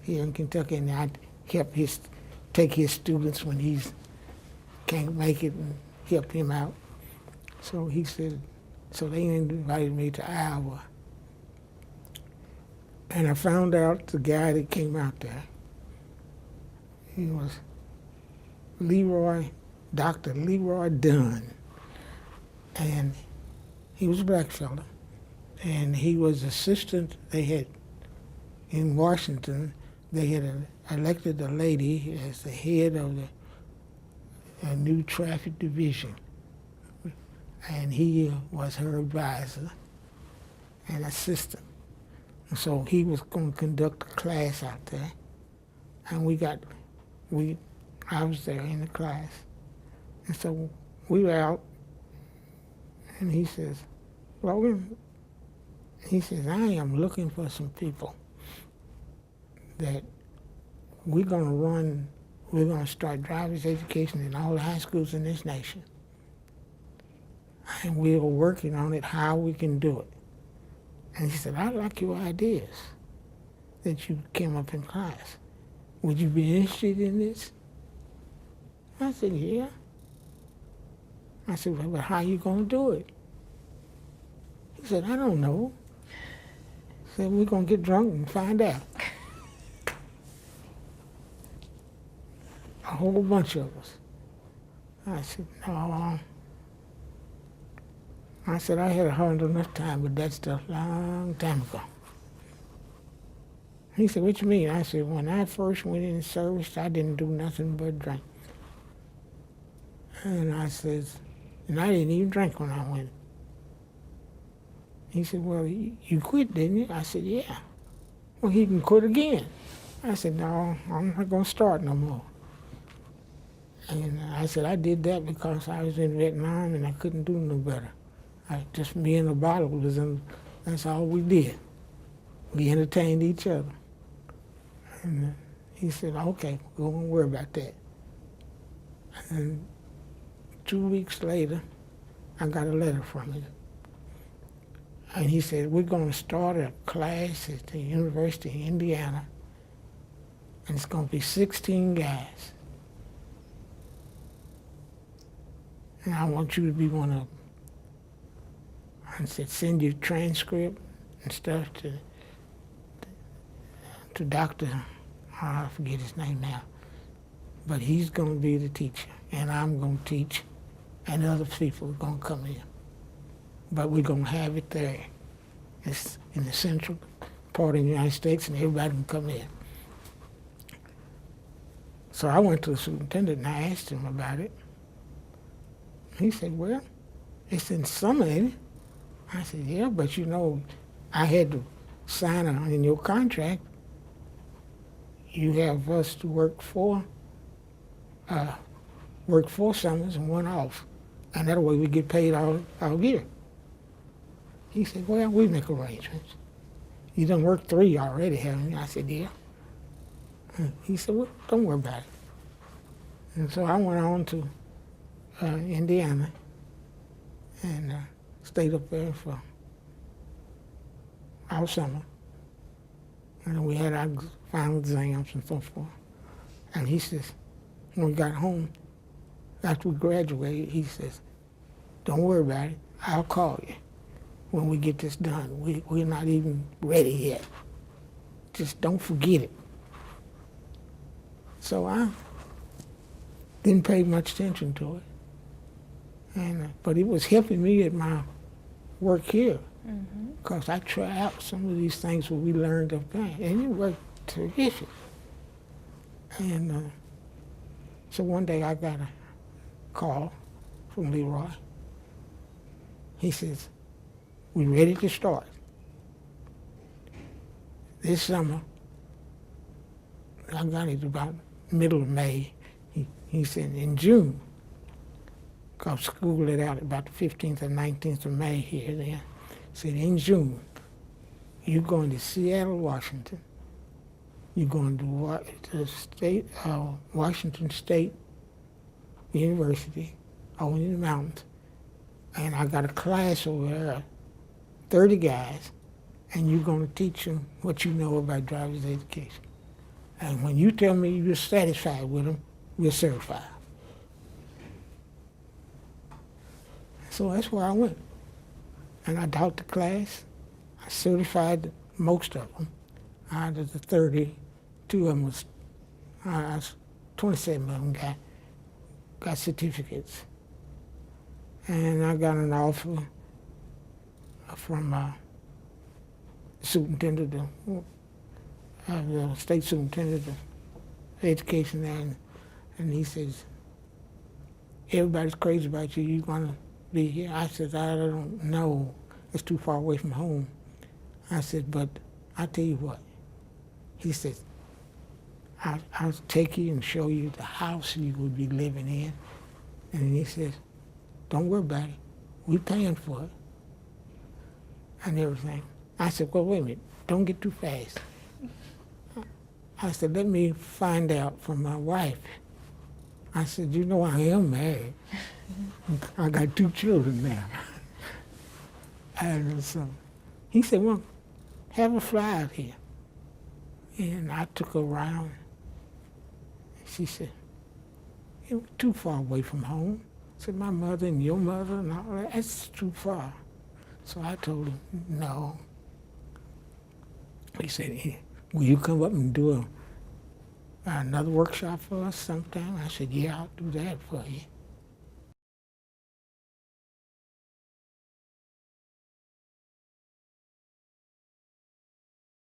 here in Kentucky, and I take his students when he's can't make it and help him out. So he said, so they invited me to Iowa. And I found out the guy that came out there, he was Dr. Leroy Dunn. And he was a black fella. And he was assistant, they had, in Washington, they had elected a lady as the head of the new traffic division. And he was her advisor and assistant. And so he was going to conduct a class out there. And I was there in the class. And so we were out, and he says, Logan, he says, I am looking for some people that we're going to start driver's education in all the high schools in this nation. And we are working on it, how we can do it. And he said, I like your ideas that you came up in class. Would you be interested in this? I said, yeah. I said, well, how are you going to do it? He said, I don't know. He said, we're going to get drunk and find out. A whole bunch of us. I said, no. I said, I had a hard enough time with that stuff a long time ago. He said, what you mean? I said, when I first went in service, I didn't do nothing but drink. And I says, and I didn't even drink when I went. He said, well, you quit, didn't you? I said, yeah. Well, he can quit again. I said, no, I'm not going to start no more. And I said, I did that because I was in Vietnam and I couldn't do no better. Just me and the bottle was in, that's all we did. We entertained each other. And he said, okay, don't worry about that. And 2 weeks later, I got a letter from him. And he said, we're going to start a class at the University of Indiana, and it's going to be 16 guys. And I want you to be one of them. I said, send your transcript and stuff to Dr. I forget his name now, but he's going to be the teacher, and I'm going to teach, and other people are going to come in. But we're going to have it there. It's in the central part of the United States, and everybody can come in. So I went to the superintendent and I asked him about it. He said, well, it's in summer, ain't it? I said, yeah, but you know, I had to sign in your contract, you have us to work 4 summers and 1 off. And that way we get paid all year. He said, well, we make arrangements. You done worked 3 already, haven't you? I said, yeah. He said, well, don't worry about it. And so I went on to Indiana and stayed up there for all summer. And we had our final exams and so forth. And he says, when we got home, after we graduated, he says, don't worry about it, I'll call you when we get this done. We're not even ready yet. Just don't forget it. So I didn't pay much attention to it. But it was helping me at my work here, because I try out some of these things that we learned up there, and it worked terrific. And so one day I got a call from Leroy. He says, we're ready to start. This summer, I got it about middle of May. He said, in June, because school let out about the 15th or 19th of May here then. He said, in June, you're going to Seattle, Washington. You're going to Washington State University over in the mountains. And I got a class over there, 30 guys, and you're going to teach them what you know about driver's education. And when you tell me you're satisfied with them, we're certified. So that's where I went. And I taught the class. I certified most of them. Out of the 30, 2 of them was, 27 of them got certificates. And I got an offer from the superintendent, the state superintendent of education there, and he says, everybody's crazy about you, you gonna be here? I said, I don't know, it's too far away from home. I said, but I'll tell you what. He said, I'll take you and show you the house you would be living in. And he says, don't worry about it, we're paying for it. And everything. I said, well, wait a minute, don't get too fast. I said, let me find out from my wife. I said, you know I am married. I got 2 children now. And so he said, well, have a fly out here. And I took her around. She said, it was too far away from home. I said, my mother and your mother and all that, that's too far. So I told him, no. He said, hey, will you come up and do another workshop for us sometime? I said, yeah, I'll do that for you.